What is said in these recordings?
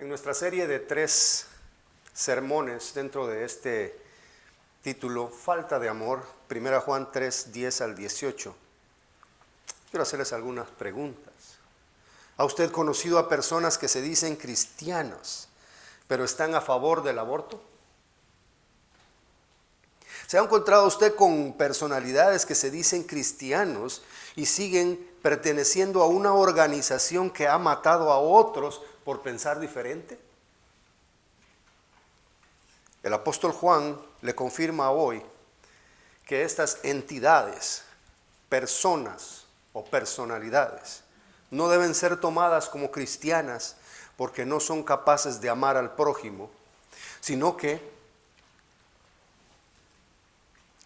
En nuestra serie de 3 sermones dentro de este título, Falta de Amor, 1 Juan 3, 10 al 18, quiero hacerles algunas preguntas. ¿Ha usted conocido a personas que se dicen cristianos, pero están a favor del aborto? ¿Se ha encontrado usted con personalidades que se dicen cristianos y siguen perteneciendo a una organización que ha matado a otros por pensar diferente? El apóstol Juan le confirma hoy que estas entidades, personas o personalidades, no deben ser tomadas como cristianas porque no son capaces de amar al prójimo, sino que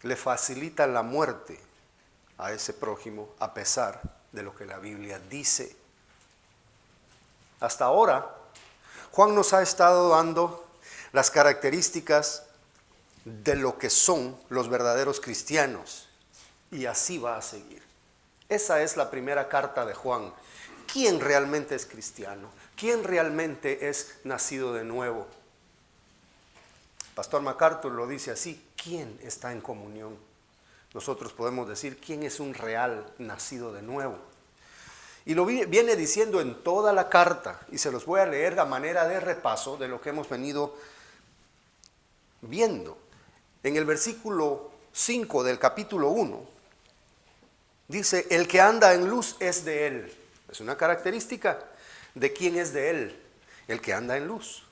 le facilitan la muerte a ese prójimo a pesar de lo que la Biblia dice. Hasta ahora, Juan nos ha estado dando las características de lo que son los verdaderos cristianos, y así va a seguir. Esa es la primera carta de Juan. ¿Quién realmente es cristiano? ¿Quién realmente es nacido de nuevo? Pastor MacArthur lo dice así: ¿quién está en comunión? Nosotros podemos decir quién es un real nacido de nuevo. Y lo viene diciendo en toda la carta, y se los voy a leer a manera de repaso de lo que hemos venido viendo. En el versículo 5 del capítulo 1, dice: el que anda en luz es de él. Es una característica de quién es de él, el que anda en luz.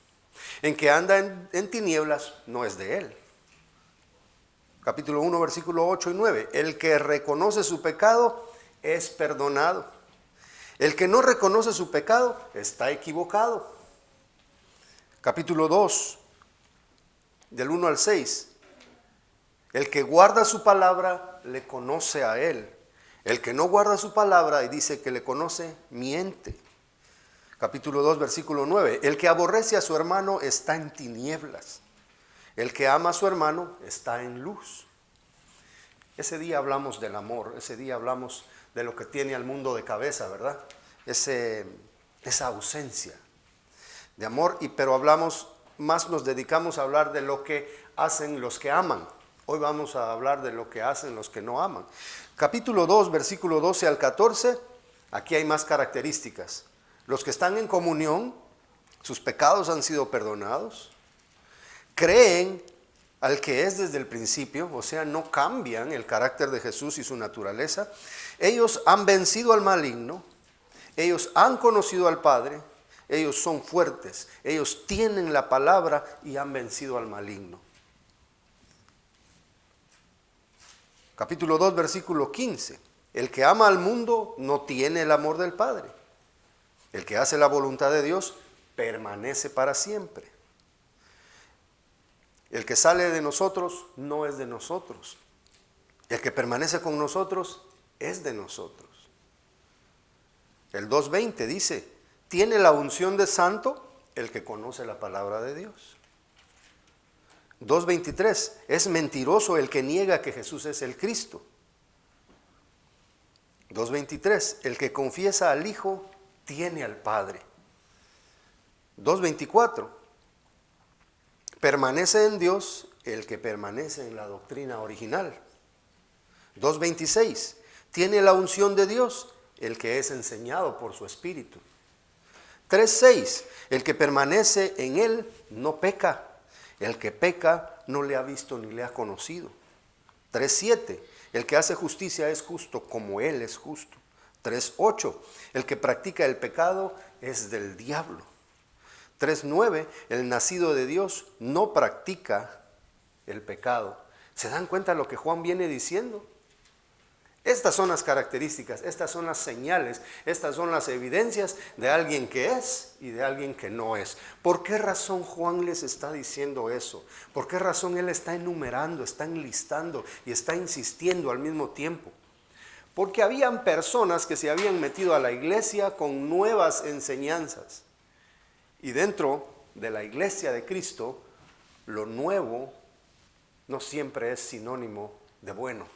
En que anda en tinieblas no es de él. Capítulo 1, versículo 8 y 9. El que reconoce su pecado es perdonado. El que no reconoce su pecado está equivocado. Capítulo 2, del 1 al 6. El que guarda su palabra le conoce a él. El que no guarda su palabra y dice que le conoce, miente. Capítulo 2, versículo 9. El que aborrece a su hermano está en tinieblas. El que ama a su hermano está en luz. Ese día hablamos del amor, ese día hablamos de lo que tiene al mundo de cabeza, ¿verdad? Esa ausencia de amor, pero hablamos más, nos dedicamos a hablar de lo que hacen los que aman. Hoy vamos a hablar de lo que hacen los que no aman. Capítulo 2, versículo 12 al 14, aquí hay más características. Los que están en comunión, sus pecados han sido perdonados, creen al que es desde el principio, o sea, no cambian el carácter de Jesús y su naturaleza. Ellos han vencido al maligno, ellos han conocido al Padre, ellos son fuertes, ellos tienen la palabra y han vencido al maligno. Capítulo 2, versículo 15. El que ama al mundo no tiene el amor del Padre. El que hace la voluntad de Dios permanece para siempre. El que sale de nosotros no es de nosotros. El que permanece con nosotros es de nosotros. El 2:20 dice: tiene la unción de santo el que conoce la palabra de Dios. 2:23, es mentiroso el que niega que Jesús es el Cristo. 2:23, el que confiesa al Hijo tiene al Padre. 2:24, permanece en Dios el que permanece en la doctrina original. 2:26, tiene la unción de Dios el que es enseñado por su Espíritu. 3:6, el que permanece en él no peca. El que peca no le ha visto ni le ha conocido. 3:7, el que hace justicia es justo como él es justo. 3:8, el que practica el pecado es del diablo. 3:9, el nacido de Dios no practica el pecado. ¿Se dan cuenta de lo que Juan viene diciendo? Estas son las características, estas son las señales, estas son las evidencias de alguien que es y de alguien que no es. ¿Por qué razón Juan les está diciendo eso? ¿Por qué razón él está enumerando, está enlistando y está insistiendo al mismo tiempo? Porque habían personas que se habían metido a la iglesia con nuevas enseñanzas. Y dentro de la iglesia de Cristo, lo nuevo no siempre es sinónimo de bueno.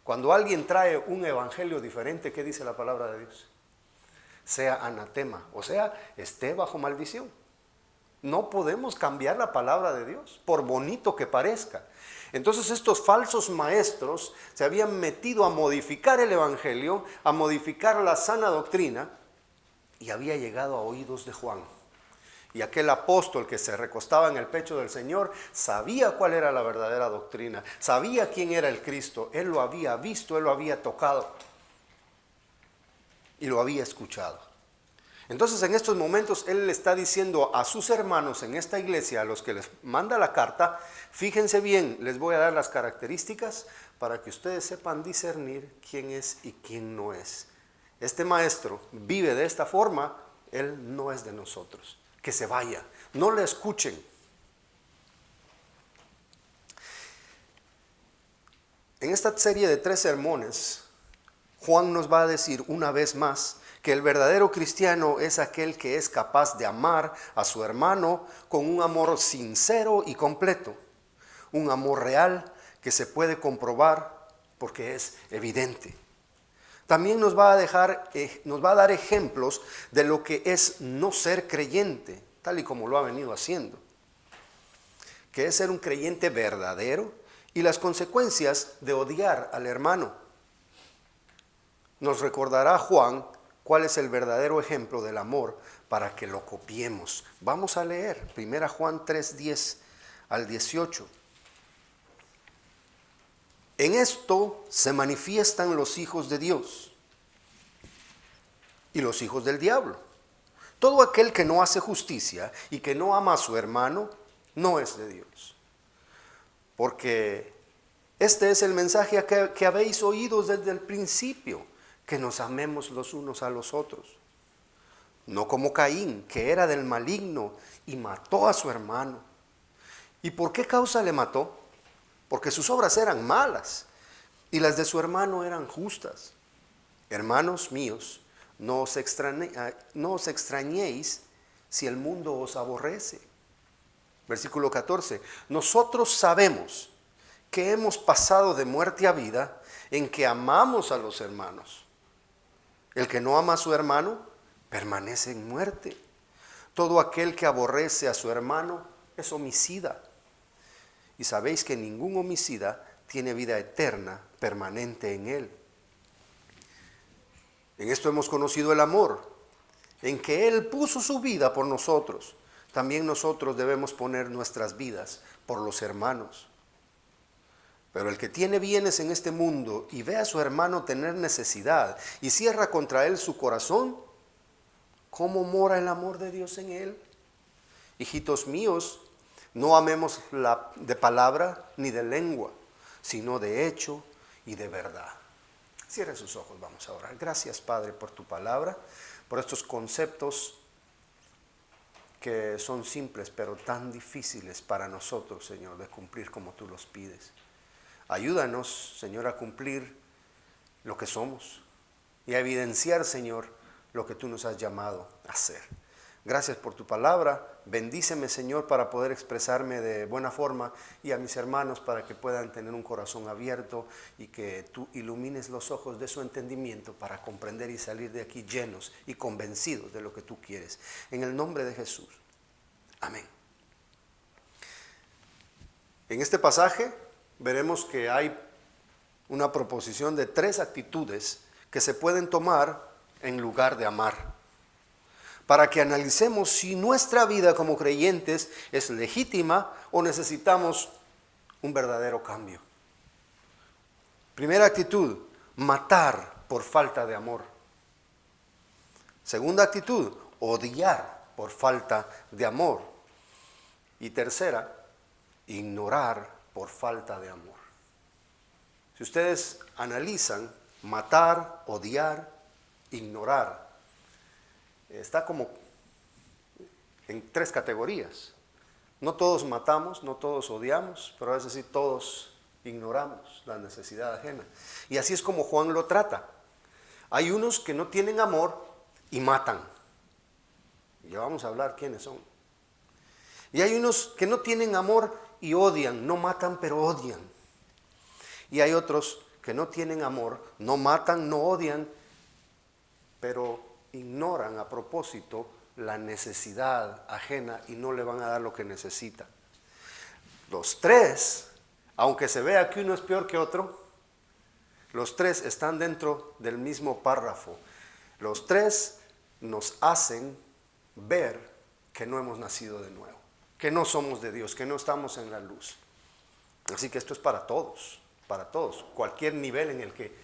Cuando alguien trae un evangelio diferente, ¿qué dice la palabra de Dios? sea anatema, o sea, esté bajo maldición. No podemos cambiar la palabra de Dios, por bonito que parezca. Entonces estos falsos maestros se habían metido a modificar el evangelio, a modificar la sana doctrina, y había llegado a oídos de Juan. Y aquel apóstol que se recostaba en el pecho del Señor sabía cuál era la verdadera doctrina, sabía quién era el Cristo, él lo había visto, él lo había tocado y lo había escuchado. Entonces en estos momentos él le está diciendo a sus hermanos en esta iglesia, a los que les manda la carta, fíjense bien, les voy a dar las características para que ustedes sepan discernir quién es y quién no es. Este maestro vive de esta forma, él no es de nosotros. Que se vaya, no le escuchen. En esta serie de 3 sermones, Juan nos va a decir una vez más que el verdadero cristiano es aquel que es capaz de amar a su hermano con un amor sincero y completo, un amor real que se puede comprobar porque es evidente. También nos va a dar ejemplos de lo que es no ser creyente, tal y como lo ha venido haciendo, que es ser un creyente verdadero y las consecuencias de odiar al hermano. Nos recordará Juan cuál es el verdadero ejemplo del amor para que lo copiemos. Vamos a leer 1 Juan 3:10 al 18. En esto se manifiestan los hijos de Dios y los hijos del diablo. Todo aquel que no hace justicia y que no ama a su hermano, no es de Dios. Porque este es el mensaje que habéis oído desde el principio, que nos amemos los unos a los otros. No como Caín, que era del maligno y mató a su hermano. ¿Y por qué causa le mató? Porque sus obras eran malas y las de su hermano eran justas. Hermanos míos, no os extrañéis si el mundo os aborrece. Versículo 14. Nosotros sabemos que hemos pasado de muerte a vida en que amamos a los hermanos. El que no ama a su hermano permanece en muerte. Todo aquel que aborrece a su hermano es homicida. Y sabéis que ningún homicida tiene vida eterna permanente en él. En esto hemos conocido el amor, en que Él puso su vida por nosotros. También nosotros debemos poner nuestras vidas por los hermanos. Pero el que tiene bienes en este mundo y ve a su hermano tener necesidad y cierra contra él su corazón, ¿cómo mora el amor de Dios en él? Hijitos míos, no amemos de palabra ni de lengua, sino de hecho y de verdad. Cierre sus ojos, vamos a orar. Gracias, Padre, por tu palabra, por estos conceptos que son simples, pero tan difíciles para nosotros, Señor, de cumplir como tú los pides. Ayúdanos, Señor, a cumplir lo que somos y a evidenciar, Señor, lo que tú nos has llamado a hacer. Gracias por tu palabra. Bendíceme, Señor, para poder expresarme de buena forma y a mis hermanos para que puedan tener un corazón abierto y que tú ilumines los ojos de su entendimiento para comprender y salir de aquí llenos y convencidos de lo que tú quieres. En el nombre de Jesús. Amén. En este pasaje veremos que hay una proposición de 3 actitudes que se pueden tomar en lugar de amar, para que analicemos si nuestra vida como creyentes es legítima o necesitamos un verdadero cambio. Primera actitud, matar por falta de amor. Segunda actitud, odiar por falta de amor. Y tercera, ignorar por falta de amor. Si ustedes analizan, matar, odiar, ignorar, está como en 3 categorías. No todos matamos, no todos odiamos, pero a veces sí todos ignoramos la necesidad ajena. Y así es como Juan lo trata. Hay unos que no tienen amor y matan. Ya vamos a hablar quiénes son. Y hay unos que no tienen amor y odian, no matan pero odian. Y hay otros que no tienen amor, no matan, no odian, pero ignoran a propósito la necesidad ajena y no le van a dar lo que necesita. Los tres, aunque se vea que uno es peor que otro, los tres están dentro del mismo párrafo. Los tres nos hacen ver que no hemos nacido de nuevo, que no somos de Dios, que no estamos en la luz. Así que esto es para todos, cualquier nivel en el que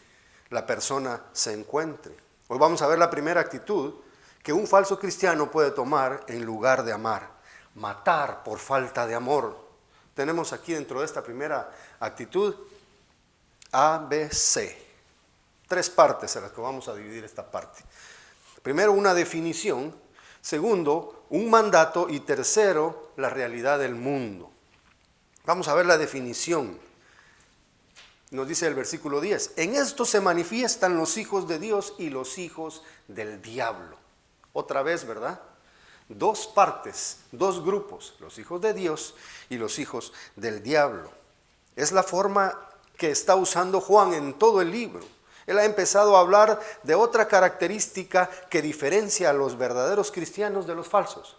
la persona se encuentre. Hoy vamos a ver la primera actitud que un falso cristiano puede tomar en lugar de amar: matar por falta de amor. Tenemos aquí dentro de esta primera actitud A, B, C. 3 partes en las que vamos a dividir esta parte. Primero, una definición. Segundo, un mandato. Y tercero, la realidad del mundo. Vamos a ver la definición. Nos dice el versículo 10: en esto se manifiestan los hijos de Dios y los hijos del diablo. Otra vez, ¿verdad? 2 partes, 2 grupos, los hijos de Dios y los hijos del diablo. Es la forma que está usando Juan en todo el libro. Él ha empezado a hablar de otra característica que diferencia a los verdaderos cristianos de los falsos.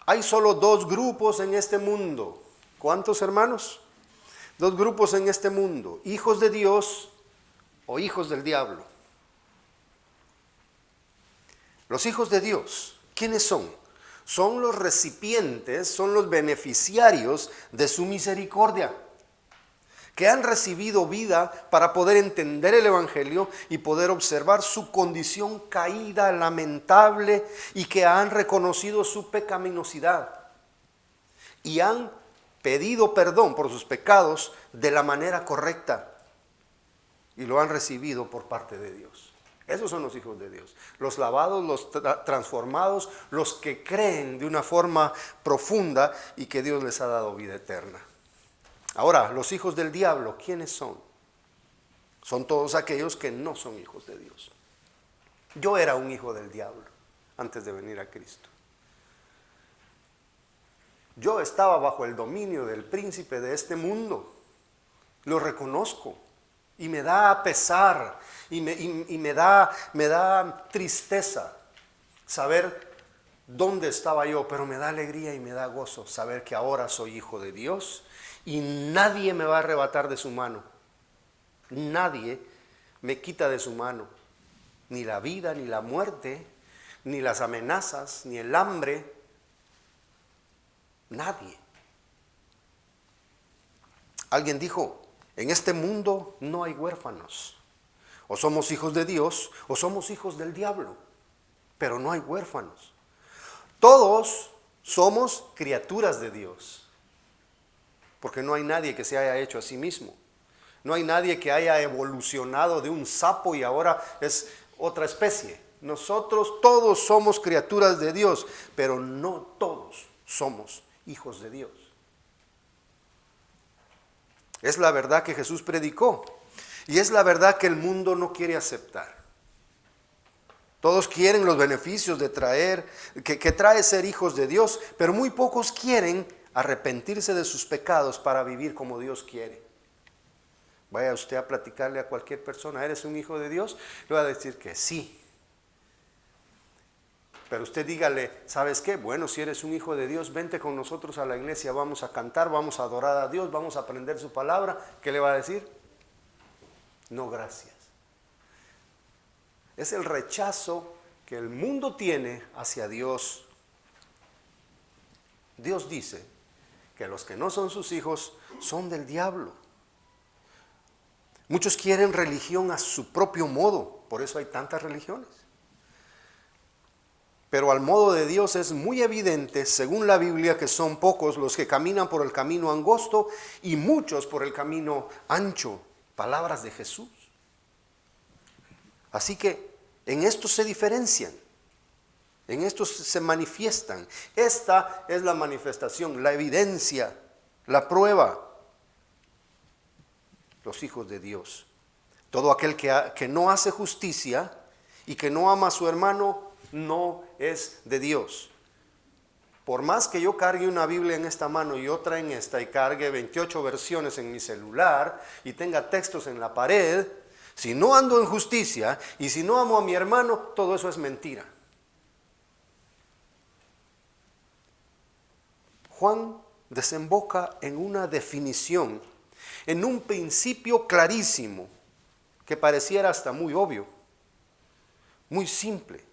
Hay solo 2 grupos en este mundo. ¿Cuántos, hermanos? 2 grupos en este mundo: hijos de Dios o hijos del diablo. Los hijos de Dios, ¿quiénes son? Son los recipientes, son los beneficiarios de su misericordia, que han recibido vida para poder entender el Evangelio y poder observar su condición caída, lamentable, y que han reconocido su pecaminosidad y han pedido perdón por sus pecados de la manera correcta y lo han recibido por parte de Dios. Esos son los hijos de Dios, los lavados, los transformados, los que creen de una forma profunda y que Dios les ha dado vida eterna. Ahora, los hijos del diablo, ¿quiénes son? Son todos aquellos que no son hijos de Dios. Yo era un hijo del diablo antes de venir a Cristo. Yo estaba bajo el dominio del príncipe de este mundo. Lo reconozco y me da pesar y me da tristeza saber dónde estaba yo, pero me da alegría y me da gozo saber que ahora soy hijo de Dios y nadie me va a arrebatar de su mano. Nadie me quita de su mano, ni la vida, ni la muerte, ni las amenazas, ni el hambre. Nadie. Alguien dijo: en este mundo no hay huérfanos. O somos hijos de Dios o somos hijos del diablo, pero no hay huérfanos. Todos somos criaturas de Dios, porque no hay nadie que se haya hecho a sí mismo. No hay nadie que haya evolucionado de un sapo y ahora es otra especie. Nosotros todos somos criaturas de Dios, pero no todos somos hijos de Dios. Es la verdad que Jesús predicó y es la verdad que el mundo no quiere aceptar. Todos quieren los beneficios de que trae ser hijos de Dios, pero muy pocos quieren arrepentirse de sus pecados para vivir como Dios quiere. Vaya usted a platicarle a cualquier persona: ¿eres un hijo de Dios? Le va a decir que sí. Pero usted dígale: ¿sabes qué? Bueno, si eres un hijo de Dios, vente con nosotros a la iglesia, vamos a cantar, vamos a adorar a Dios, vamos a aprender su palabra. ¿Qué le va a decir? No, gracias. Es el rechazo que el mundo tiene hacia Dios. Dios dice que los que no son sus hijos son del diablo. Muchos quieren religión a su propio modo, por eso hay tantas religiones. Pero al modo de Dios es muy evidente, según la Biblia, que son pocos los que caminan por el camino angosto y muchos por el camino ancho. Palabras de Jesús. Así que en esto se diferencian, en esto se manifiestan. Esta es la manifestación, la evidencia, la prueba. Los hijos de Dios. Todo aquel que no hace justicia y que no ama a su hermano no es de Dios. Por más que yo cargue una Biblia en esta mano y otra en esta y cargue 28 versiones en mi celular y tenga textos en la pared, Si no ando en justicia y si no amo a mi hermano, todo eso es mentira. Juan desemboca en una definición, en un principio clarísimo, que pareciera hasta muy obvio, muy simple,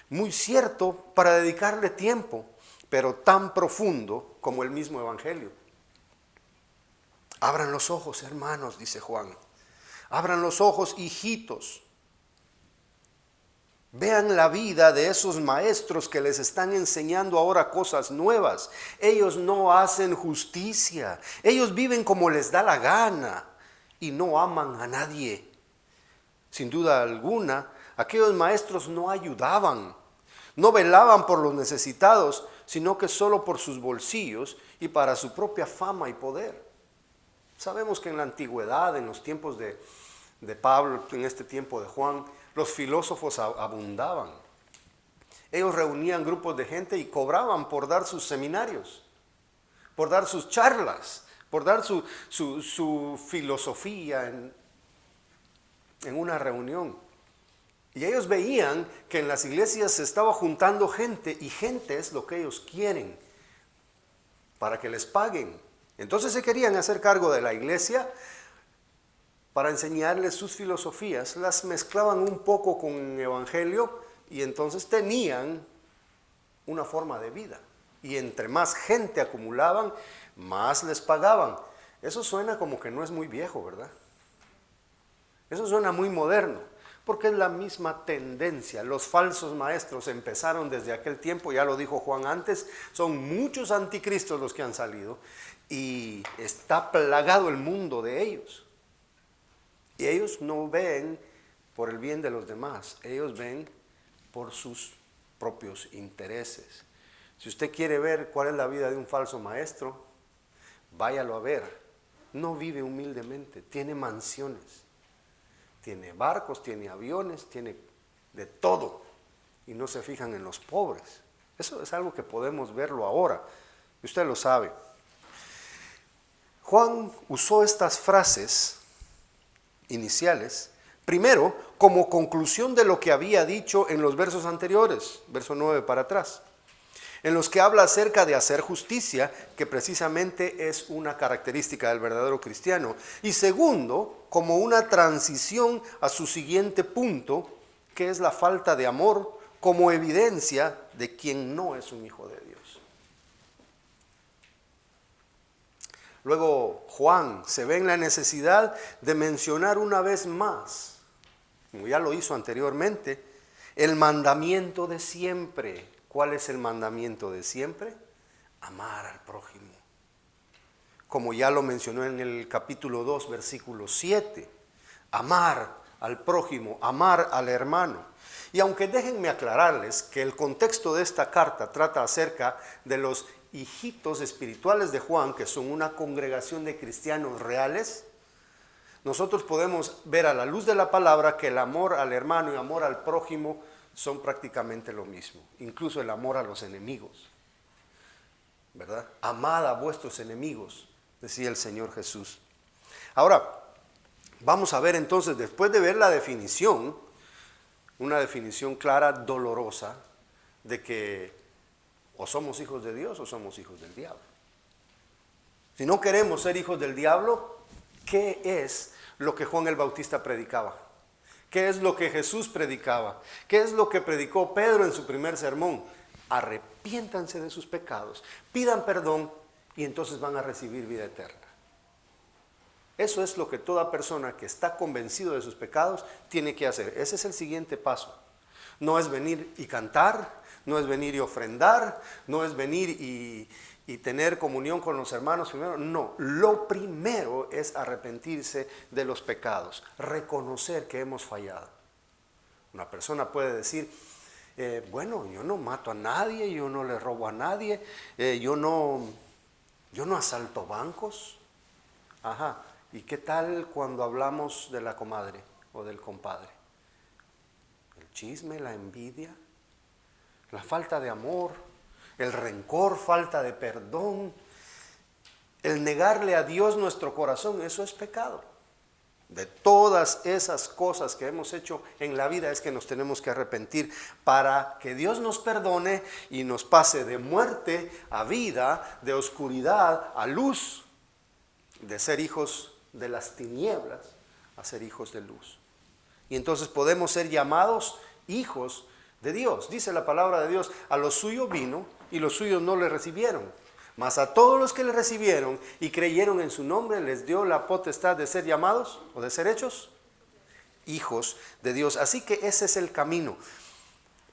muy cierto para dedicarle tiempo, pero tan profundo como el mismo Evangelio. Abran los ojos, hermanos, dice Juan. Abran los ojos, hijitos. Vean la vida de esos maestros que les están enseñando ahora cosas nuevas. Ellos no hacen justicia. Ellos viven como les da la gana y no aman a nadie. Sin duda alguna, aquellos maestros no ayudaban, no velaban por los necesitados, sino que solo por sus bolsillos y para su propia fama y poder. Sabemos que en la antigüedad, en los tiempos de Pablo, en este tiempo de Juan, los filósofos abundaban. Ellos reunían grupos de gente y cobraban por dar sus seminarios, por dar sus charlas, por dar su filosofía en una reunión. Y ellos veían que en las iglesias se estaba juntando gente, y gente es lo que ellos quieren, para que les paguen. Entonces se querían hacer cargo de la iglesia para enseñarles sus filosofías, las mezclaban un poco con el evangelio y entonces tenían una forma de vida. Y entre más gente acumulaban, más les pagaban. Eso suena como que no es muy viejo, ¿verdad? Eso suena muy moderno, porque es la misma tendencia. Los falsos maestros empezaron desde aquel tiempo, ya lo dijo Juan antes, son muchos anticristos los que han salido y está plagado el mundo de ellos. Y ellos no ven por el bien de los demás, ellos ven por sus propios intereses. Si usted quiere ver cuál es la vida de un falso maestro, váyalo a ver. No vive humildemente, tiene mansiones, tiene barcos, tiene aviones, tiene de todo. Y no se fijan en los pobres. Eso es algo que podemos verlo ahora. Y usted lo sabe. Juan usó estas frases iniciales, primero, como conclusión de lo que había dicho en los versos anteriores, verso 9 para atrás, en los que habla acerca de hacer justicia, que precisamente es una característica del verdadero cristiano. Y segundo, como una transición a su siguiente punto, que es la falta de amor, como evidencia de quien no es un hijo de Dios. Luego Juan se ve en la necesidad de mencionar una vez más, como ya lo hizo anteriormente, el mandamiento de siempre. ¿Cuál es el mandamiento de siempre? Amar al prójimo. Como ya lo mencionó en el capítulo 2, versículo 7. Amar al prójimo, amar al hermano. Y aunque déjenme aclararles que el contexto de esta carta trata acerca de los hijitos espirituales de Juan, que son una congregación de cristianos reales, nosotros podemos ver a la luz de la palabra que el amor al hermano y amor al prójimo son prácticamente lo mismo, incluso el amor a los enemigos, ¿verdad? Amad a vuestros enemigos, decía el Señor Jesús. Ahora, vamos a ver entonces, después de ver la definición, una definición clara, dolorosa, de que o somos hijos de Dios o somos hijos del diablo. Si no queremos ser hijos del diablo, ¿qué es lo que Juan el Bautista predicaba? ¿Qué es lo que Jesús predicaba? ¿Qué es lo que predicó Pedro en su primer sermón? Arrepiéntanse de sus pecados, pidan perdón y entonces van a recibir vida eterna. Eso es lo que toda persona que está convencido de sus pecados tiene que hacer. Ese es el siguiente paso. No es venir y cantar, no es venir y ofrendar, no es venir y tener comunión con los hermanos primero. No, lo primero es arrepentirse de los pecados, reconocer que hemos fallado. Una persona puede decir, bueno, yo no mato a nadie, yo no le robo a nadie, yo no asalto bancos. Ajá, ¿y qué tal cuando hablamos de la comadre o del compadre? El chisme, la envidia, la falta de amor, el rencor, falta de perdón, el negarle a Dios nuestro corazón, eso es pecado. de todas esas cosas que hemos hecho en la vida es que nos tenemos que arrepentir para que Dios nos perdone y nos pase de muerte a vida, de oscuridad a luz, de ser hijos de las tinieblas a ser hijos de luz. Y entonces podemos ser llamados hijos de Dios. Dice la palabra de Dios, a los suyos vino y los suyos no le recibieron. Mas a todos los que le recibieron y creyeron en su nombre, les dio la potestad de ser llamados o de ser hechos hijos de Dios. Así que ese es el camino.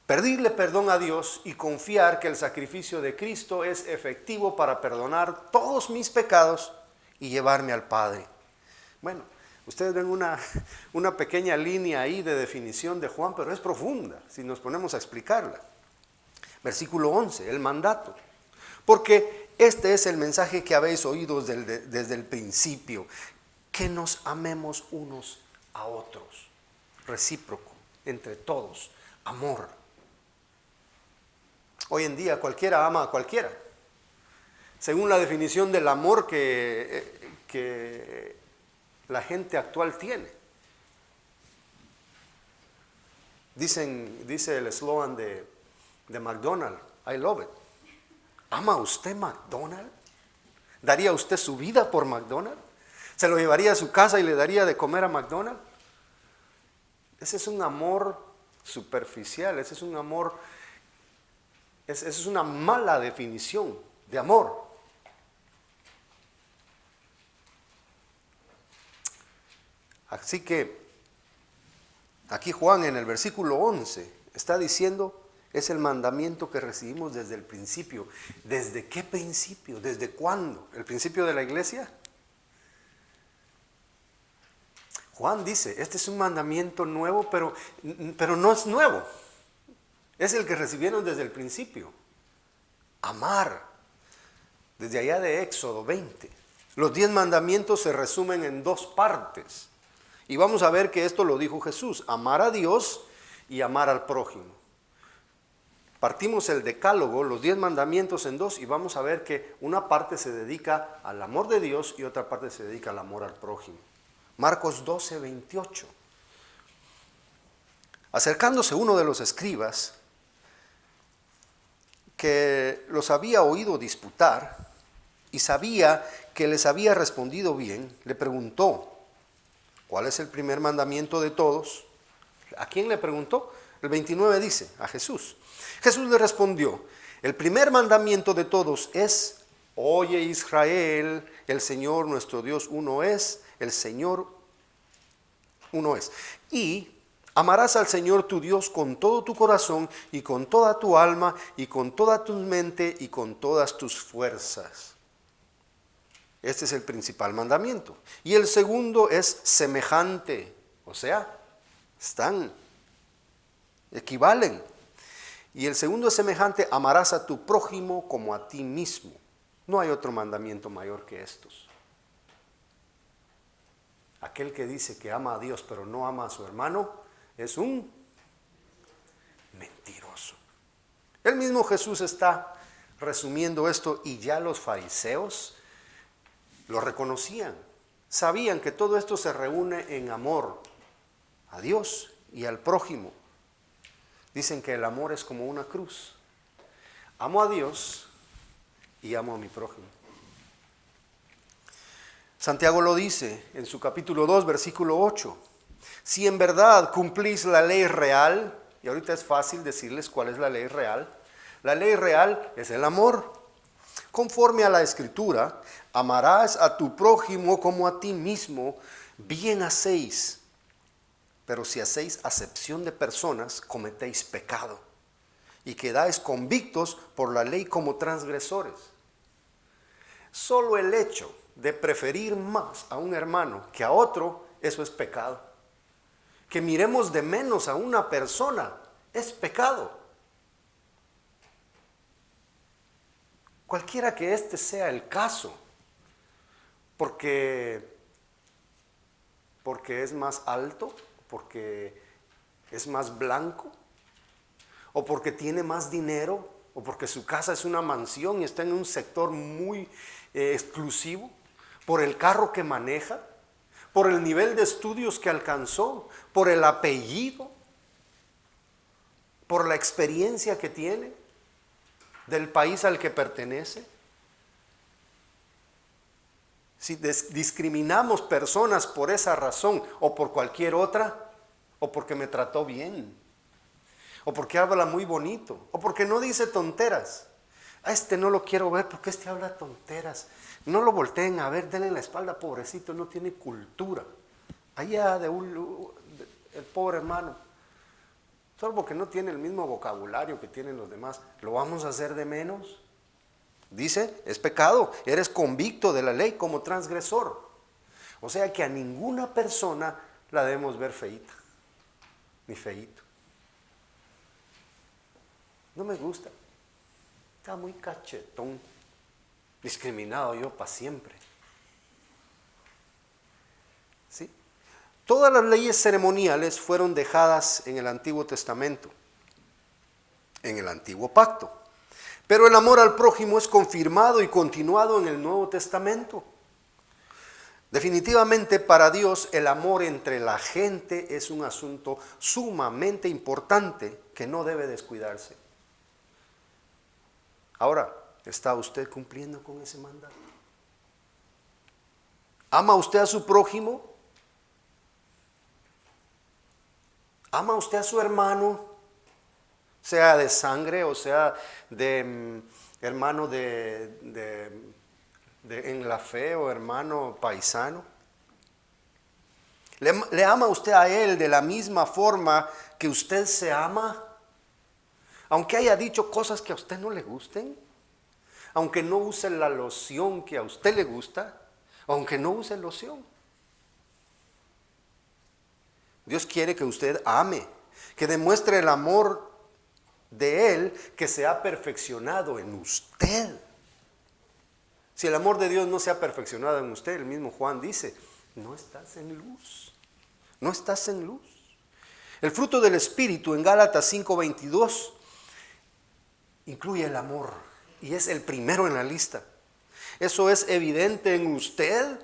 Pedirle perdón a Dios y confiar que el sacrificio de Cristo es efectivo para perdonar todos mis pecados y llevarme al Padre. Bueno, ustedes ven una pequeña línea ahí de definición de Juan, pero es profunda si nos ponemos a explicarla. Versículo 11, el mandato. Porque este es el mensaje que habéis oído desde el principio, que nos amemos unos a otros. Recíproco, entre todos, amor. Hoy en día cualquiera ama a cualquiera. Según la definición del amor que la gente actual tiene. Dice el eslogan de McDonald's, I love it. ¿Ama usted McDonald's? ¿Daría usted su vida por McDonald's? ¿Se lo llevaría a su casa y le daría de comer a McDonald's? Ese es un amor superficial, ese es un amor, esa es una mala definición de amor. Así que aquí Juan en el versículo 11 está diciendo, es el mandamiento que recibimos desde el principio. ¿Desde qué principio? ¿Desde cuándo? ¿El principio de la iglesia? Juan dice, este es un mandamiento nuevo, pero no es nuevo. Es el que recibieron desde el principio. Amar. Desde allá de Éxodo 20. Los 10 mandamientos se resumen en 2 partes. Y vamos a ver que esto lo dijo Jesús, amar a Dios y amar al prójimo. Partimos el decálogo, los 10 mandamientos en 2 y vamos a ver que una parte se dedica al amor de Dios y otra parte se dedica al amor al prójimo. Marcos 12, 28. Acercándose uno de los escribas que los había oído disputar y sabía que les había respondido bien, le preguntó, ¿cuál es el primer mandamiento de todos? ¿A quién le preguntó? El 29 dice, a Jesús. Jesús le respondió, el primer mandamiento de todos es, oye Israel, el Señor nuestro Dios uno es, el Señor uno es. Y amarás al Señor tu Dios con todo tu corazón y con toda tu alma y con toda tu mente y con todas tus fuerzas. Este es el principal mandamiento. Y el segundo es semejante, o sea, equivalen. Y el segundo es semejante, amarás a tu prójimo como a ti mismo. No hay otro mandamiento mayor que estos. Aquel que dice que ama a Dios pero no ama a su hermano es un mentiroso. El mismo Jesús está resumiendo esto y ya los fariseos lo reconocían. Sabían que todo esto se reúne en amor a Dios y al prójimo. Dicen que el amor es como una cruz. Amo a Dios y amo a mi prójimo. Santiago lo dice en su capítulo 2, versículo 8. Si en verdad cumplís la ley real, y ahorita es fácil decirles cuál es la ley real. La ley real es el amor. Conforme a la Escritura, amarás a tu prójimo como a ti mismo, bien hacéis. Pero si hacéis acepción de personas, cometéis pecado y quedáis convictos por la ley como transgresores. Solo el hecho de preferir más a un hermano que a otro, eso es pecado. Que miremos de menos a una persona, es pecado. Cualquiera que este sea el caso, porque es más alto, porque es más blanco, o porque tiene más dinero, o porque su casa es una mansión y está en un sector muy exclusivo, por el carro que maneja, por el nivel de estudios que alcanzó, por el apellido, por la experiencia que tiene del país al que pertenece. Si discriminamos personas por esa razón o por cualquier otra, o porque me trató bien, o porque habla muy bonito, o porque no dice tonteras. A este no lo quiero ver porque este habla tonteras. No lo volteen a ver, denle la espalda, pobrecito, no tiene cultura. Allá el pobre hermano, solo porque no tiene el mismo vocabulario que tienen los demás, ¿lo vamos a hacer de menos? Dice, es pecado, eres convicto de la ley como transgresor. O sea que a ninguna persona la debemos ver feíta, ni feíto. No me gusta, está muy cachetón, discriminado yo para siempre. ¿Sí? Todas las leyes ceremoniales fueron dejadas en el Antiguo Testamento, en el Antiguo Pacto. Pero el amor al prójimo es confirmado y continuado en el Nuevo Testamento. Definitivamente para Dios el amor entre la gente es un asunto sumamente importante que no debe descuidarse. Ahora, ¿está usted cumpliendo con ese mandato? ¿Ama usted a su prójimo? ¿Ama usted a su hermano? Sea de sangre o sea de hermano en la fe o hermano paisano. ¿Le ama usted a él de la misma forma que usted se ama? Aunque haya dicho cosas que a usted no le gusten, aunque no use la loción que a usted le gusta, aunque no use loción. Dios quiere que usted ame, que demuestre el amor de Él que se ha perfeccionado en usted. Si el amor de Dios no se ha perfeccionado en usted, el mismo Juan dice, no estás en luz, no estás en luz. El fruto del Espíritu en Gálatas 5:22 incluye el amor y es el primero en la lista. ¿Eso es evidente en usted?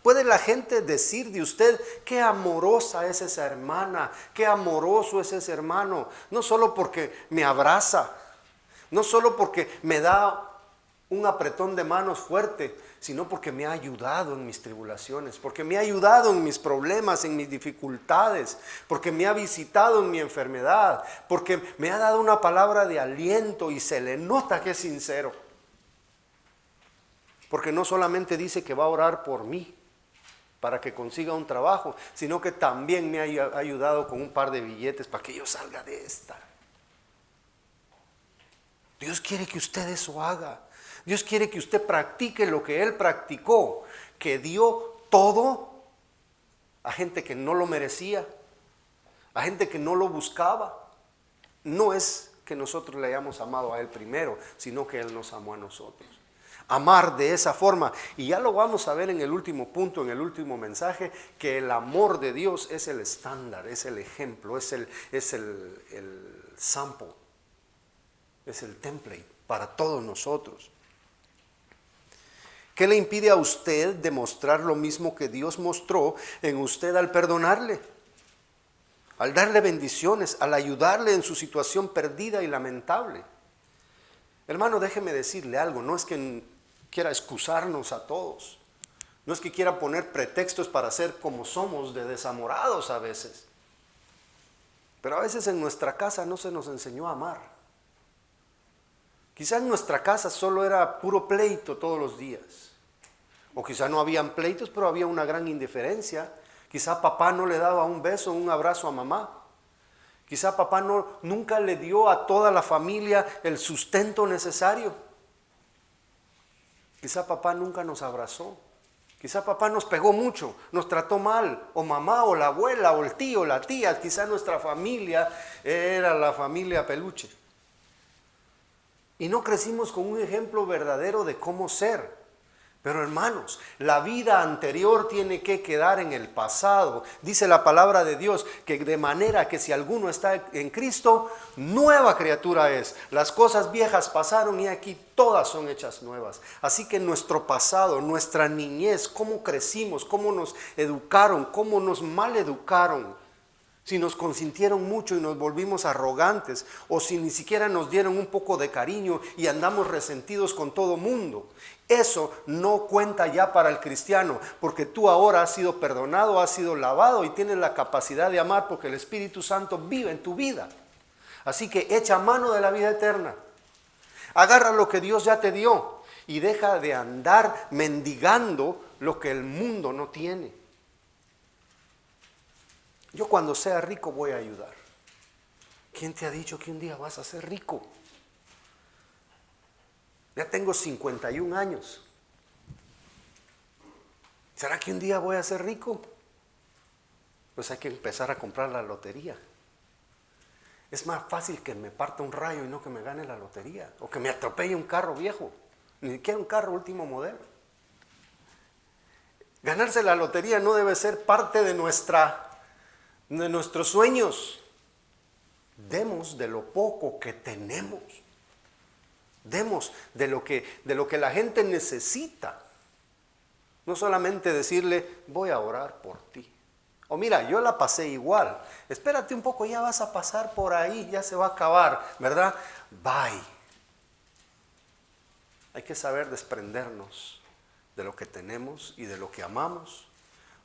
¿Puede la gente decir de usted qué amorosa es esa hermana, qué amoroso es ese hermano? No solo porque me abraza, no solo porque me da un apretón de manos fuerte, sino porque me ha ayudado en mis tribulaciones, porque me ha ayudado en mis problemas, en mis dificultades, porque me ha visitado en mi enfermedad, porque me ha dado una palabra de aliento y se le nota que es sincero. Porque no solamente dice que va a orar por mí para que consiga un trabajo, sino que también me ha ayudado con un par de billetes para que yo salga de esta. Dios quiere que usted eso haga. Dios quiere que usted practique lo que Él practicó, que dio todo a gente que no lo merecía, a gente que no lo buscaba. No es que nosotros le hayamos amado a Él primero, sino que Él nos amó a nosotros. Amar de esa forma, y ya lo vamos a ver en el último punto, en el último mensaje, que el amor de Dios es el estándar, es el ejemplo, es el sample, es el template para todos nosotros. ¿Qué le impide a usted demostrar lo mismo que Dios mostró en usted al perdonarle? Al darle bendiciones, al ayudarle en su situación perdida y lamentable. Hermano, déjeme decirle algo, no es que quiera excusarnos a todos, no es que quiera poner pretextos para ser como somos de desamorados a veces, pero a veces en nuestra casa no se nos enseñó a amar. Quizás en nuestra casa solo era puro pleito todos los días, o quizás no habían pleitos, pero había una gran indiferencia. Quizá papá no le daba un beso, un abrazo a mamá. Quizá papá nunca le dio a toda la familia el sustento necesario. Quizá papá nunca nos abrazó. Quizá papá nos pegó mucho, nos trató mal, o mamá, o la abuela, o el tío, o la tía. Quizá nuestra familia era la familia peluche. Y no crecimos con un ejemplo verdadero de cómo ser. Pero hermanos, la vida anterior tiene que quedar en el pasado. Dice la palabra de Dios que de manera que si alguno está en Cristo, nueva criatura es. Las cosas viejas pasaron y aquí todas son hechas nuevas. Así que nuestro pasado, nuestra niñez, cómo crecimos, cómo nos educaron, cómo nos maleducaron. Si nos consintieron mucho y nos volvimos arrogantes, o si ni siquiera nos dieron un poco de cariño y andamos resentidos con todo mundo. Eso no cuenta ya para el cristiano, porque tú ahora has sido perdonado, has sido lavado y tienes la capacidad de amar porque el Espíritu Santo vive en tu vida. Así que echa mano de la vida eterna. Agarra lo que Dios ya te dio y deja de andar mendigando lo que el mundo no tiene. Yo cuando sea rico voy a ayudar. ¿Quién te ha dicho que un día vas a ser rico? Ya tengo 51 años. ¿Será que un día voy a ser rico? Pues hay que empezar a comprar la lotería. Es más fácil que me parta un rayo y no que me gane la lotería. O que me atropelle un carro viejo. Ni siquiera un carro último modelo. Ganarse la lotería no debe ser parte de nuestros sueños. Demos de lo poco que tenemos. Demos de lo que la gente necesita. No solamente decirle, voy a orar por ti. O mira, yo la pasé igual. Espérate un poco, ya vas a pasar por ahí, ya se va a acabar, ¿verdad? Bye. Hay que saber desprendernos de lo que tenemos y de lo que amamos.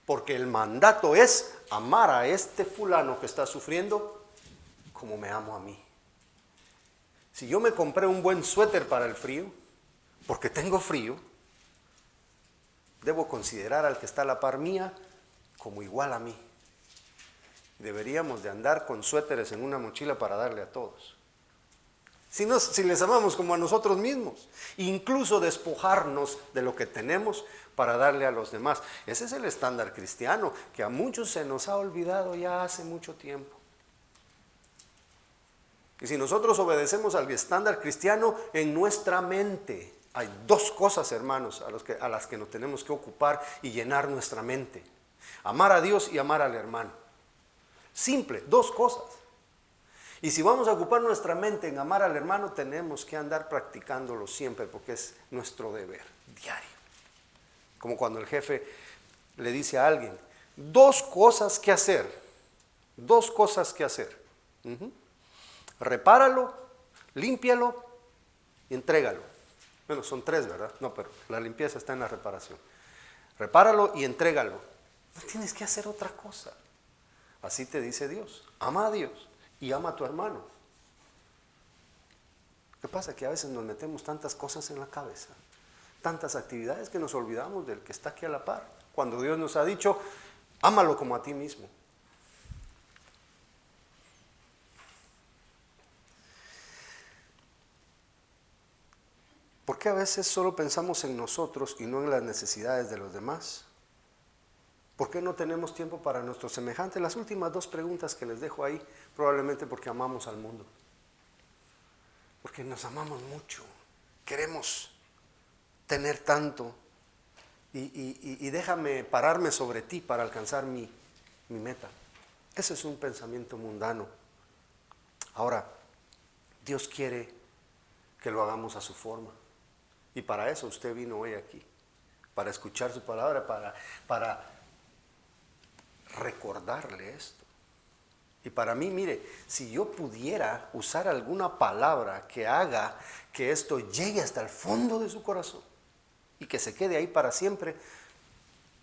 Porque el mandato es amar a este fulano que está sufriendo como me amo a mí. Si yo me compré un buen suéter para el frío, porque tengo frío, debo considerar al que está a la par mía como igual a mí. Deberíamos de andar con suéteres en una mochila para darle a todos. Si les amamos como a nosotros mismos, incluso despojarnos de lo que tenemos para darle a los demás. Ese es el estándar cristiano que a muchos se nos ha olvidado ya hace mucho tiempo. Y si nosotros obedecemos al estándar cristiano en nuestra mente, hay dos cosas, hermanos, a las que nos tenemos que ocupar y llenar nuestra mente. Amar a Dios y amar al hermano. Simple, dos cosas. Y si vamos a ocupar nuestra mente en amar al hermano, tenemos que andar practicándolo siempre porque es nuestro deber diario. Como cuando el jefe le dice a alguien, dos cosas que hacer. Repáralo, límpialo y entrégalo. Bueno, son tres, ¿verdad? No, pero la limpieza está en la reparación. Repáralo y entrégalo. No tienes que hacer otra cosa. Así te dice Dios. Ama a Dios y ama a tu hermano. ¿Qué pasa? Que a veces nos metemos tantas cosas en la cabeza, tantas actividades que nos olvidamos del que está aquí a la par. Cuando Dios nos ha dicho, ámalo como a ti mismo. ¿Por qué a veces solo pensamos en nosotros y no en las necesidades de los demás? ¿Por qué no tenemos tiempo para nuestros semejantes? Las últimas dos preguntas que les dejo ahí, probablemente porque amamos al mundo. Porque nos amamos mucho, queremos tener tanto y déjame pararme sobre ti para alcanzar mi meta. Ese es un pensamiento mundano. Ahora, Dios quiere que lo hagamos a su forma. Y para eso usted vino hoy aquí, para escuchar su palabra, para recordarle esto. Y para mí, mire, si yo pudiera usar alguna palabra que haga que esto llegue hasta el fondo de su corazón y que se quede ahí para siempre,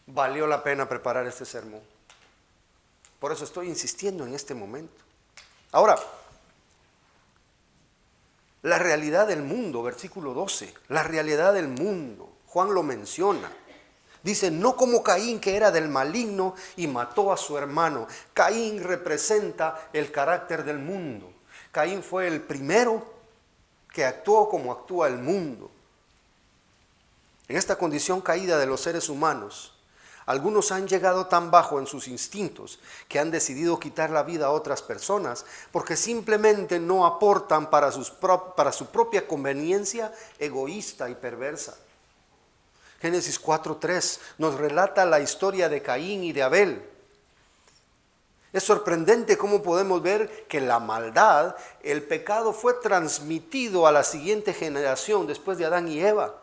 valió la pena preparar este sermón. Por eso estoy insistiendo en este momento. Ahora, la realidad del mundo, versículo 12, la realidad del mundo, Juan lo menciona. Dice, no como Caín, que era del maligno y mató a su hermano. Caín representa el carácter del mundo. Caín fue el primero que actuó como actúa el mundo. En esta condición caída de los seres humanos, algunos han llegado tan bajo en sus instintos que han decidido quitar la vida a otras personas porque simplemente no aportan para su propia conveniencia egoísta y perversa. Génesis 4:3 nos relata la historia de Caín y de Abel. Es sorprendente cómo podemos ver que la maldad, el pecado fue transmitido a la siguiente generación después de Adán y Eva.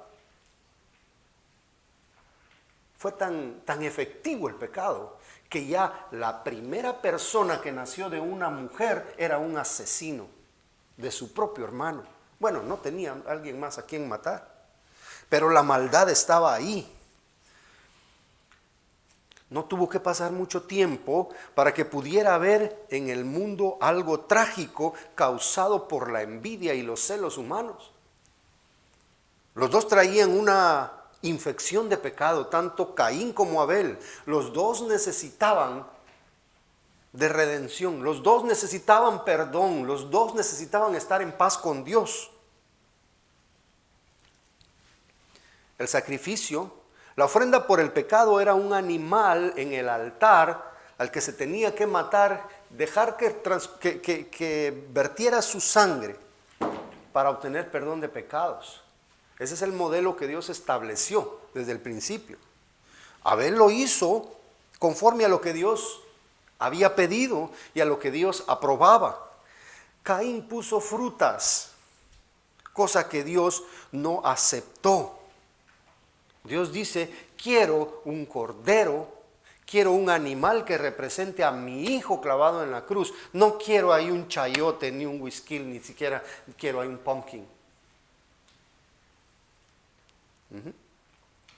Fue tan efectivo el pecado que ya la primera persona que nació de una mujer era un asesino de su propio hermano. Bueno, no tenía alguien más a quien matar, pero la maldad estaba ahí. No tuvo que pasar mucho tiempo para que pudiera haber en el mundo algo trágico causado por la envidia y los celos humanos. Los dos traían una infección de pecado, tanto Caín como Abel. Los dos necesitaban de redención, los dos necesitaban perdón, los dos necesitaban estar en paz con Dios. El sacrificio, la ofrenda por el pecado era un animal en el altar al que se tenía que matar, dejar que vertiera su sangre para obtener perdón de pecados. Ese es el modelo que Dios estableció desde el principio. Abel lo hizo conforme a lo que Dios había pedido y a lo que Dios aprobaba. Caín puso frutas, cosa que Dios no aceptó. Dios dice, quiero un cordero, quiero un animal que represente a mi hijo clavado en la cruz. No quiero ahí un chayote, ni un whisky, ni siquiera quiero ahí un pumpkin.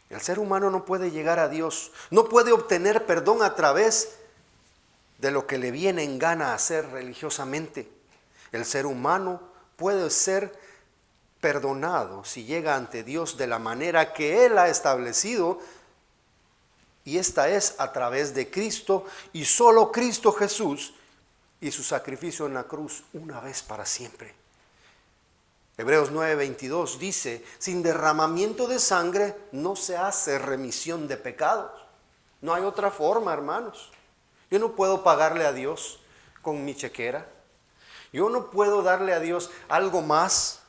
El ser humano no puede llegar a Dios, no puede obtener perdón a través de lo que le viene en gana hacer religiosamente. El ser humano puede ser perdonado si llega ante Dios de la manera que Él ha establecido, y esta es a través de Cristo y solo Cristo Jesús y su sacrificio en la cruz una vez para siempre. Hebreos 9:22 dice, sin derramamiento de sangre no se hace remisión de pecados. No hay otra forma, hermanos. Yo no puedo pagarle a Dios con mi chequera. Yo no puedo darle a Dios algo más.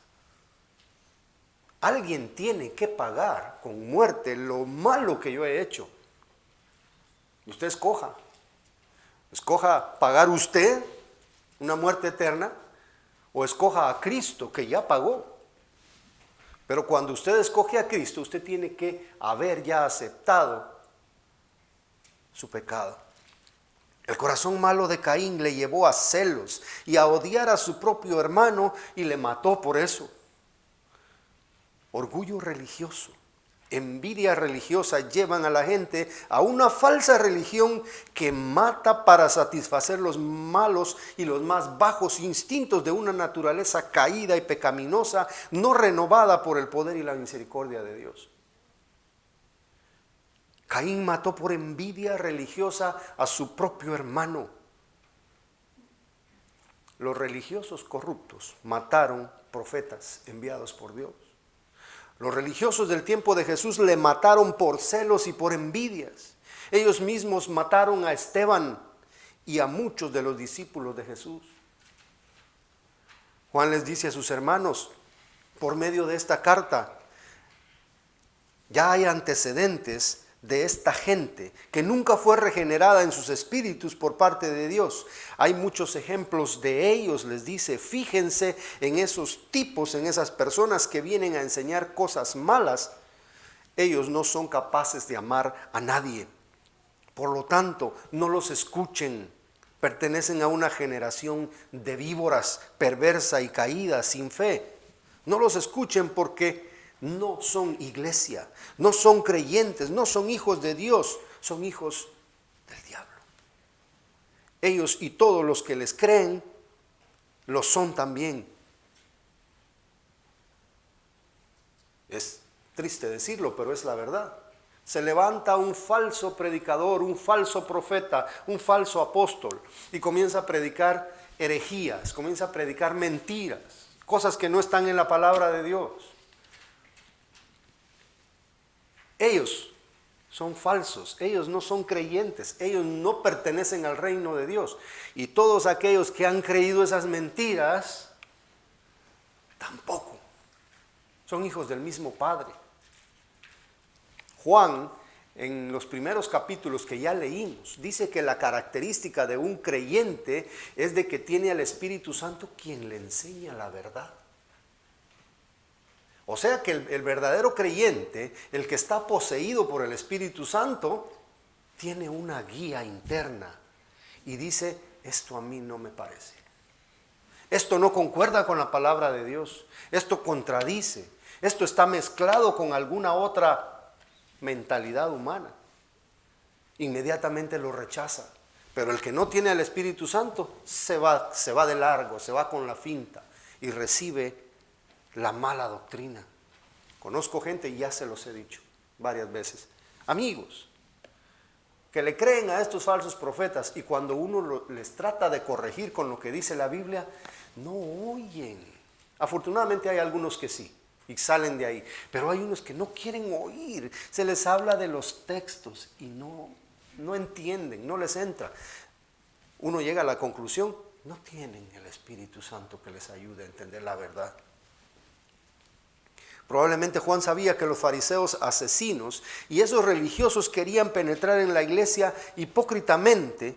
Alguien tiene que pagar con muerte lo malo que yo he hecho. Usted escoja pagar usted una muerte eterna o escoja a Cristo que ya pagó. Pero cuando usted escoge a Cristo, usted tiene que haber ya aceptado su pecado. El corazón malo de Caín le llevó a celos y a odiar a su propio hermano y le mató por eso. Orgullo religioso, envidia religiosa llevan a la gente a una falsa religión que mata para satisfacer los malos y los más bajos instintos de una naturaleza caída y pecaminosa, no renovada por el poder y la misericordia de Dios. Caín mató por envidia religiosa a su propio hermano. Los religiosos corruptos mataron profetas enviados por Dios. Los religiosos del tiempo de Jesús le mataron por celos y por envidias. Ellos mismos mataron a Esteban y a muchos de los discípulos de Jesús. Juan les dice a sus hermanos, por medio de esta carta, ya hay antecedentes de esta gente que nunca fue regenerada en sus espíritus por parte de Dios. Hay muchos ejemplos de ellos, les dice, fíjense en esos tipos, en esas personas que vienen a enseñar cosas malas. Ellos no son capaces de amar a nadie. Por lo tanto, no los escuchen. Pertenecen a una generación de víboras, perversa y caída, sin fe. No los escuchen porque no son iglesia, no son creyentes, no son hijos de Dios, son hijos del diablo. Ellos y todos los que les creen, lo son también. Es triste decirlo, pero es la verdad. Se levanta un falso predicador, un falso profeta, un falso apóstol y comienza a predicar herejías, comienza a predicar mentiras, cosas que no están en la palabra de Dios. Ellos son falsos, ellos no son creyentes, ellos no pertenecen al reino de Dios. Y todos aquellos que han creído esas mentiras, tampoco son hijos del mismo Padre. Juan, en los primeros capítulos que ya leímos, dice que la característica de un creyente es de que tiene al Espíritu Santo quien le enseña la verdad. O sea que el verdadero creyente, el que está poseído por el Espíritu Santo, tiene una guía interna y dice, esto a mí no me parece. Esto no concuerda con la palabra de Dios. Esto contradice. Esto está mezclado con alguna otra mentalidad humana. Inmediatamente lo rechaza. Pero el que no tiene al Espíritu Santo se va de largo, se va con la finta y recibe la mala doctrina. Conozco gente, y ya se los he dicho varias veces, amigos, que le creen a estos falsos profetas y cuando uno les trata de corregir con lo que dice la Biblia, no oyen. Afortunadamente hay algunos que sí y salen de ahí, pero hay unos que no quieren oír. Se les habla de los textos y no entienden, no les entra. Uno llega a la conclusión, no tienen el Espíritu Santo que les ayude a entender la verdad. Probablemente Juan sabía que los fariseos asesinos y esos religiosos querían penetrar en la iglesia hipócritamente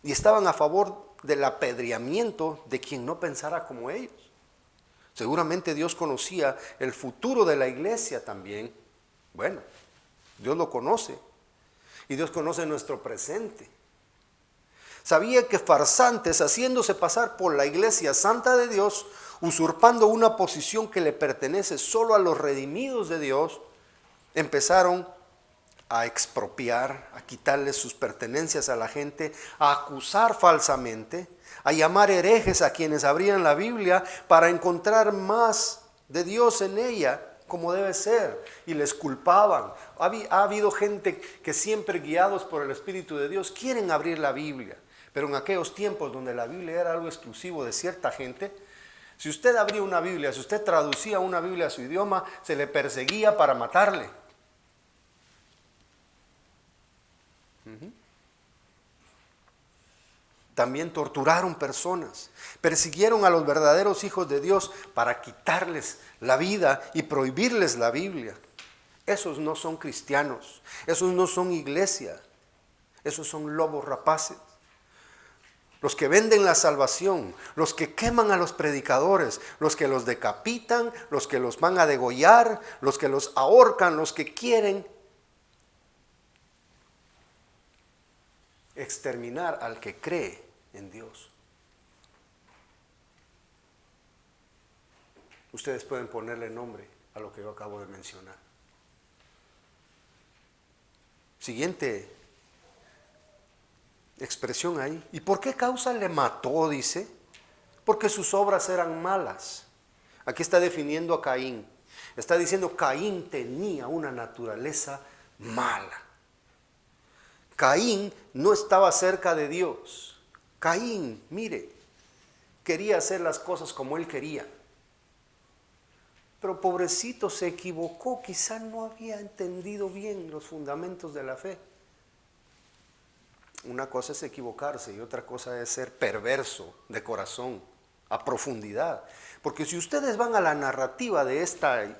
y estaban a favor del apedreamiento de quien no pensara como ellos. Seguramente Dios conocía el futuro de la iglesia también. Bueno, Dios lo conoce y Dios conoce nuestro presente. Sabía que farsantes, haciéndose pasar por la iglesia santa de Dios, usurpando una posición que le pertenece solo a los redimidos de Dios, empezaron a expropiar, a quitarle sus pertenencias a la gente, a acusar falsamente, a llamar herejes a quienes abrían la Biblia para encontrar más de Dios en ella, como debe ser, y les culpaban. Ha habido gente que siempre guiados por el Espíritu de Dios quieren abrir la Biblia, pero en aquellos tiempos donde la Biblia era algo exclusivo de cierta gente, si usted abría una Biblia, si usted traducía una Biblia a su idioma, se le perseguía para matarle. También torturaron personas, persiguieron a los verdaderos hijos de Dios para quitarles la vida y prohibirles la Biblia. Esos no son cristianos, esos no son iglesia, esos son lobos rapaces. Los que venden la salvación, los que queman a los predicadores, los que los decapitan, los que los van a degollar, los que los ahorcan, los que quieren exterminar al que cree en Dios. Ustedes pueden ponerle nombre a lo que yo acabo de mencionar. Siguiente expresión ahí. ¿Y por qué causa le mató? Dice, porque sus obras eran malas. Aquí está definiendo a Caín. Está diciendo Caín tenía una naturaleza mala. Caín no estaba cerca de Dios. Caín, mire, quería hacer las cosas como él quería. Pero pobrecito se equivocó, quizá no había entendido bien los fundamentos de la fe. Una cosa es equivocarse y otra cosa es ser perverso de corazón, a profundidad. Porque si ustedes van a la narrativa de esta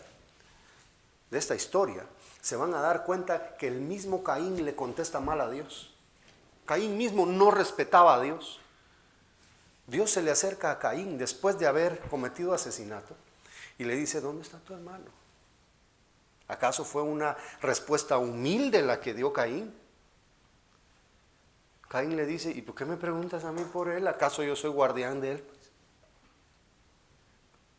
historia, se van a dar cuenta que el mismo Caín le contesta mal a Dios. Caín mismo no respetaba a Dios. Dios se le acerca a Caín después de haber cometido asesinato y le dice, ¿dónde está tu hermano? ¿Acaso fue una respuesta humilde la que dio Caín? Caín le dice, ¿y por qué me preguntas a mí por él? ¿Acaso yo soy guardián de él?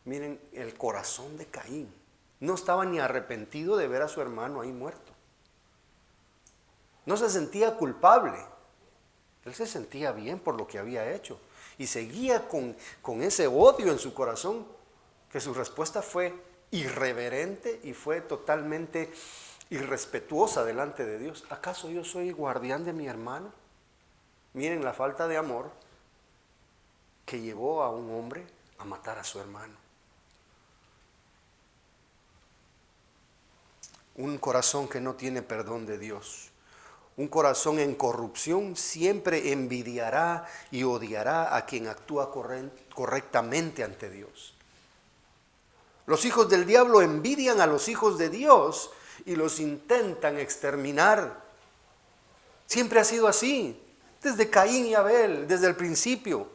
Miren, el corazón de Caín no estaba ni arrepentido de ver a su hermano ahí muerto. No se sentía culpable. Él se sentía bien por lo que había hecho. Y seguía con ese odio en su corazón, que su respuesta fue irreverente y fue totalmente irrespetuosa delante de Dios. ¿Acaso yo soy guardián de mi hermano? Miren la falta de amor que llevó a un hombre a matar a su hermano. Un corazón que no tiene perdón de Dios. Un corazón en corrupción siempre envidiará y odiará a quien actúa correctamente ante Dios. Los hijos del diablo envidian a los hijos de Dios y los intentan exterminar. Siempre ha sido así, desde Caín y Abel, desde el principio.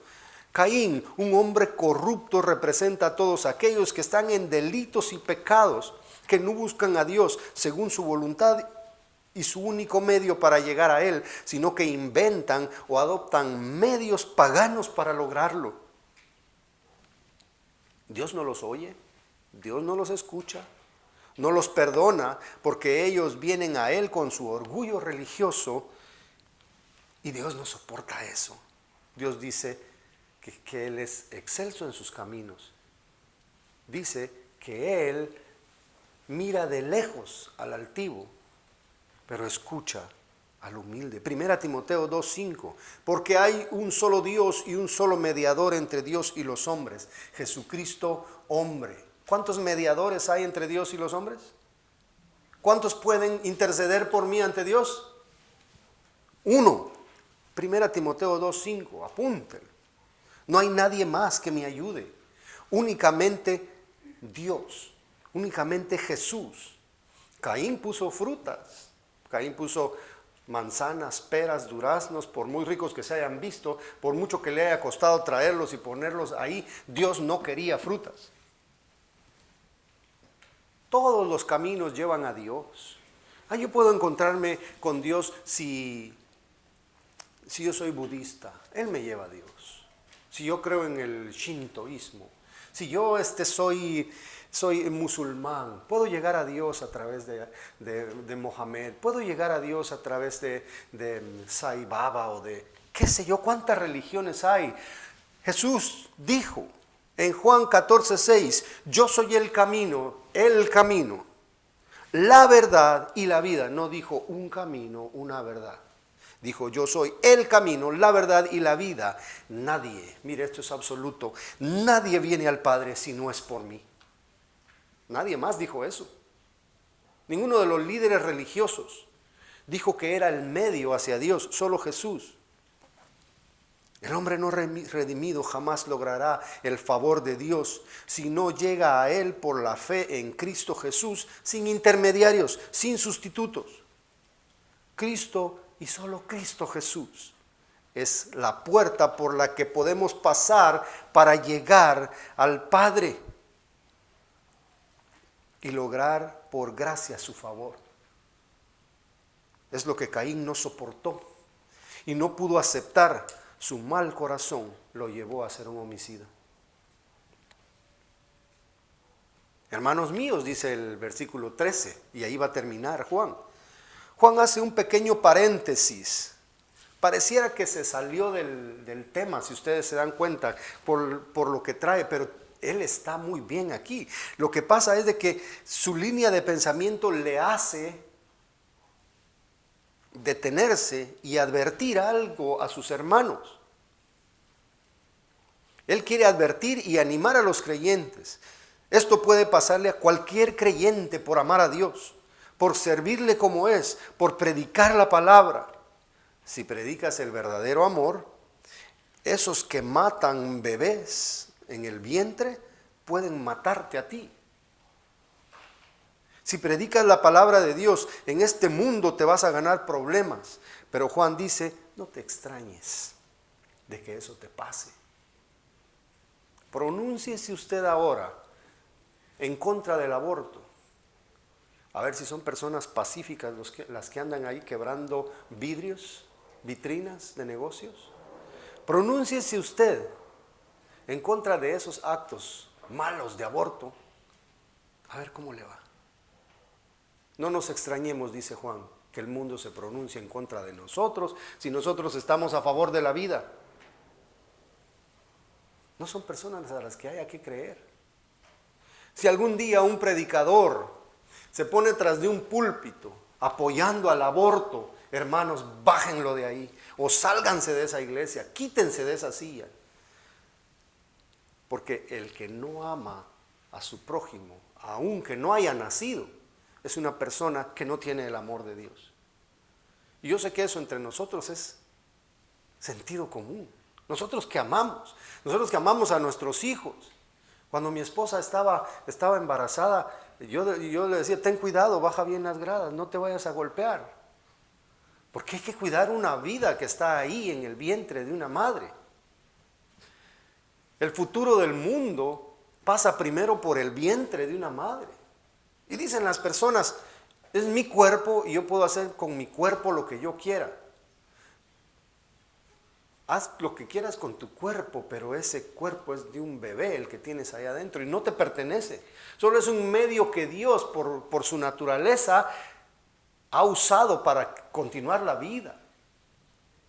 Caín, un hombre corrupto, representa a todos aquellos que están en delitos y pecados, que no buscan a Dios según su voluntad y su único medio para llegar a Él, sino que inventan o adoptan medios paganos para lograrlo. Dios no los oye, Dios no los escucha, no los perdona, porque ellos vienen a Él con su orgullo religioso y Dios no soporta eso. Dios dice que Él es excelso en sus caminos. Dice que Él mira de lejos al altivo, pero escucha al humilde. 1 Timoteo 2:5, porque hay un solo Dios y un solo mediador entre Dios y los hombres, Jesucristo hombre. ¿Cuántos mediadores hay entre Dios y los hombres? ¿Cuántos pueden interceder por mí ante Dios? Uno. 1 Timoteo 2:5, apúntelo. No hay nadie más que me ayude. Únicamente Dios, únicamente Jesús. Caín puso frutas. Caín puso manzanas, peras, duraznos, por muy ricos que se hayan visto, por mucho que le haya costado traerlos y ponerlos ahí, Dios no quería frutas. Todos los caminos llevan a Dios. Yo puedo encontrarme con Dios si yo soy budista, Él me lleva a Dios. Si yo creo en el shintoísmo, si yo soy musulmán, puedo llegar a Dios a través de Mohammed, puedo llegar a Dios a través de Sai Baba o de qué sé yo, cuántas religiones hay. Jesús dijo en Juan 14:6, yo soy el camino, la verdad y la vida. No dijo un camino, una verdad. Dijo, yo soy el camino, la verdad y la vida. Nadie, mire, esto es absoluto, nadie viene al Padre si no es por mí. Nadie más dijo eso. Ninguno de los líderes religiosos dijo que era el medio hacia Dios, solo Jesús. El hombre no redimido jamás logrará el favor de Dios si no llega a Él por la fe en Cristo Jesús, sin intermediarios, sin sustitutos. Cristo y solo Cristo Jesús es la puerta por la que podemos pasar para llegar al Padre y lograr por gracia su favor. Es lo que Caín no soportó y no pudo aceptar. Su mal corazón lo llevó a ser un homicida. Hermanos míos, dice el versículo 13, y ahí va a terminar Juan. Juan hace un pequeño paréntesis. Pareciera que se salió del tema, si ustedes se dan cuenta, por lo que trae, pero él está muy bien aquí. Lo que pasa es de que su línea de pensamiento le hace detenerse y advertir algo a sus hermanos. Él quiere advertir y animar a los creyentes. Esto puede pasarle a cualquier creyente por amar a Dios, por servirle como es, por predicar la palabra. Si predicas el verdadero amor, esos que matan bebés en el vientre pueden matarte a ti. Si predicas la palabra de Dios, en este mundo te vas a ganar problemas. Pero Juan dice, no te extrañes de que eso te pase. Pronúnciese usted ahora en contra del aborto. A ver si son personas pacíficas las que andan ahí quebrando vidrios, vitrinas de negocios. Pronúnciese usted en contra de esos actos malos de aborto. A ver cómo le va. No nos extrañemos, dice Juan, que el mundo se pronuncie en contra de nosotros si nosotros estamos a favor de la vida. No son personas a las que haya que creer. Si algún día un predicador se pone tras de un púlpito apoyando al aborto, hermanos, bájenlo de ahí o sálganse de esa iglesia, quítense de esa silla. Porque el que no ama a su prójimo, aunque no haya nacido, es una persona que no tiene el amor de Dios. Y yo sé que eso entre nosotros es sentido común. Nosotros que amamos a nuestros hijos. Cuando mi esposa estaba embarazada, yo le decía, ten cuidado, baja bien las gradas, no te vayas a golpear. Porque hay que cuidar una vida que está ahí en el vientre de una madre. El futuro del mundo pasa primero por el vientre de una madre. Y dicen las personas, es mi cuerpo y yo puedo hacer con mi cuerpo lo que yo quiera. Haz lo que quieras con tu cuerpo, pero ese cuerpo es de un bebé, el que tienes ahí adentro, y no te pertenece. Solo es un medio que Dios, por su naturaleza, ha usado para continuar la vida.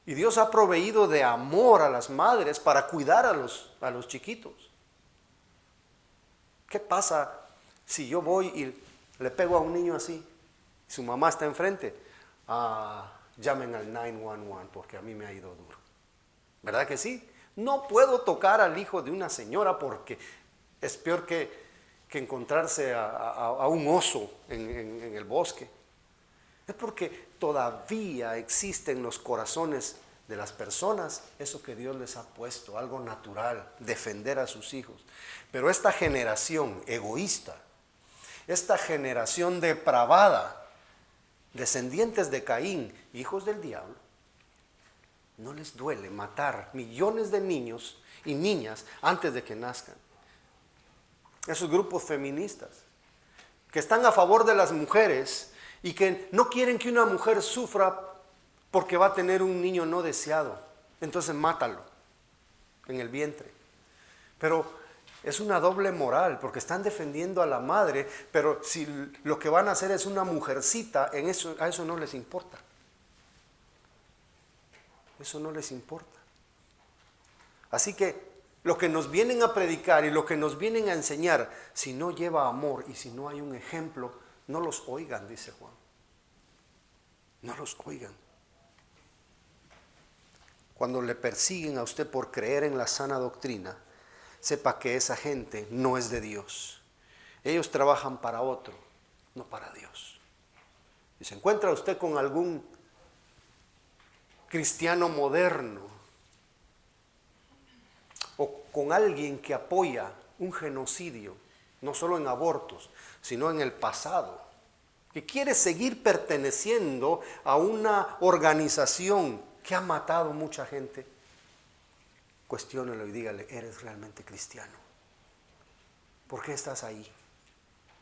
Y Dios ha proveído de amor a las madres para cuidar a los chiquitos. ¿Qué pasa si yo voy y le pego a un niño así? Su mamá está enfrente. Llamen al 911 porque a mí me ha ido duro. ¿Verdad que sí? No puedo tocar al hijo de una señora porque es peor que encontrarse a un oso en el bosque. Es porque todavía existe en los corazones de las personas eso que Dios les ha puesto, algo natural, defender a sus hijos. Pero esta generación egoísta, esta generación depravada, descendientes de Caín, hijos del diablo, no les duele matar millones de niños y niñas antes de que nazcan. Esos grupos feministas que están a favor de las mujeres y que no quieren que una mujer sufra porque va a tener un niño no deseado. Entonces mátalo en el vientre. Pero es una doble moral porque están defendiendo a la madre, pero si lo que van a hacer es una mujercita, a eso no les importa. Eso no les importa. Así que lo que nos vienen a predicar y lo que nos vienen a enseñar, si no lleva amor y si no hay un ejemplo, no los oigan, dice Juan. No los oigan. Cuando le persiguen a usted por creer en la sana doctrina, sepa que esa gente no es de Dios. Ellos trabajan para otro, no para Dios. Y se encuentra usted con algún cristiano moderno o con alguien que apoya un genocidio, no solo en abortos, sino en el pasado, que quiere seguir perteneciendo a una organización que ha matado mucha gente, cuestiónelo y dígale, ¿eres realmente cristiano? ¿Por qué estás ahí?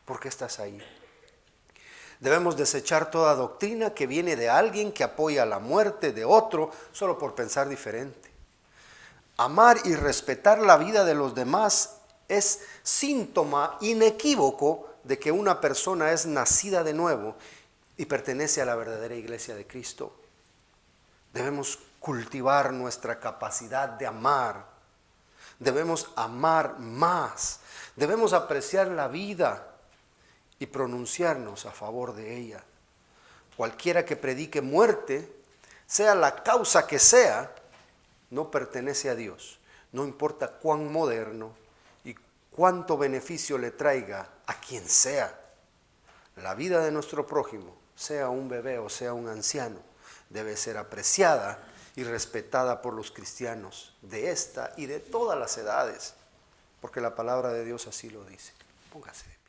¿Por qué estás ahí? Debemos desechar toda doctrina que viene de alguien que apoya la muerte de otro solo por pensar diferente. Amar y respetar la vida de los demás es síntoma inequívoco de que una persona es nacida de nuevo y pertenece a la verdadera iglesia de Cristo. Debemos cultivar nuestra capacidad de amar. Debemos amar más. Debemos apreciar la vida y pronunciarnos a favor de ella. Cualquiera que predique muerte, sea la causa que sea, no pertenece a Dios. No importa cuán moderno y cuánto beneficio le traiga a quien sea. La vida de nuestro prójimo, sea un bebé o sea un anciano, debe ser apreciada y respetada por los cristianos de esta y de todas las edades, porque la palabra de Dios así lo dice. Póngase de pie.